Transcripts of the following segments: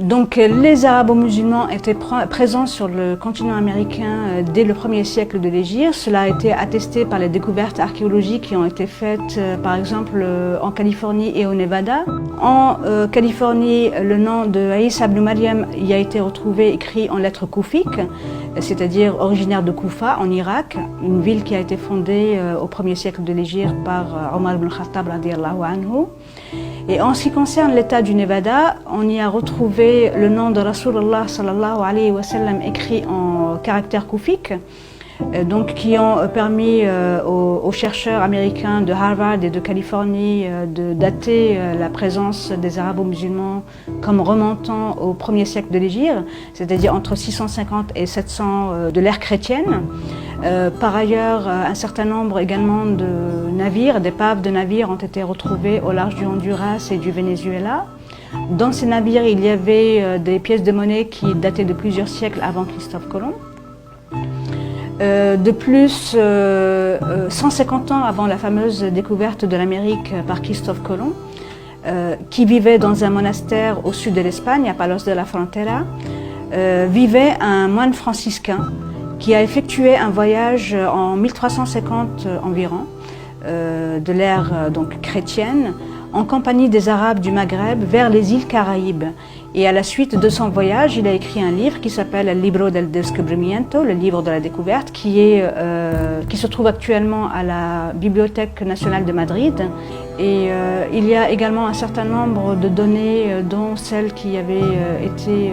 Donc les Arabo-musulmans étaient présents sur le continent américain dès le 1er siècle de l'Hégire. Cela a été attesté par les découvertes archéologiques qui ont été faites par exemple en Californie et au Nevada. En Californie, le nom de Isa ibn Maryam y a été retrouvé écrit en lettres koufiques, c'est-à-dire originaire de Koufa en Irak, une ville qui a été fondée au 1er siècle de l'Hégire par Omar ibn Khattab radiyallahu anhu. Et en ce qui concerne l'État du Nevada, on y a retrouvé le nom de Rasulullah sallallahu alayhi wa sallam écrit en caractères koufiques, donc qui ont permis aux chercheurs américains de Harvard et de Californie de dater la présence des Arabo-musulmans comme remontant au 1er siècle de l'Hégire, c'est-à-dire entre 650 et 700 de l'ère chrétienne. Par ailleurs, un certain nombre également de navires, d'épaves de navires ont été retrouvés au large du Honduras et du Venezuela. Dans ces navires, il y avait des pièces de monnaie qui dataient de plusieurs siècles avant Christophe Colomb. De plus, 150 ans avant la fameuse découverte de l'Amérique par Christophe Colomb, qui vivait dans un monastère au sud de l'Espagne, à Palos de la Frontera, vivait un moine franciscain qui a effectué un voyage en 1350 environ, de l'ère donc chrétienne, en compagnie des Arabes du Maghreb vers les îles Caraïbes. Et à la suite de son voyage, il a écrit un livre qui s'appelle El Libro del Descubrimiento, le livre de la découverte, qui se trouve actuellement à la Bibliothèque nationale de Madrid. Et il y a également un certain nombre de données, dont celles qui avaient été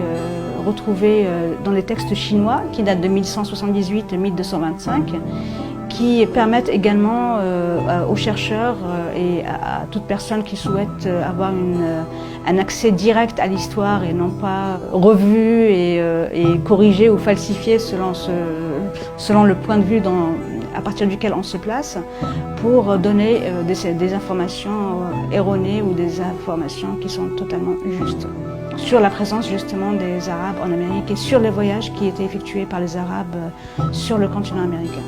retrouvées dans les textes chinois, qui datent de 1178 et 1225, qui permettent également aux chercheurs et à toute personne qui souhaite avoir un accès direct à l'histoire et non pas revu et corrigé ou falsifié selon le point de vue à partir duquel on se place, pour donner des informations erronées ou des informations qui sont totalement justes sur la présence justement des Arabes en Amérique et sur les voyages qui étaient effectués par les Arabes sur le continent américain.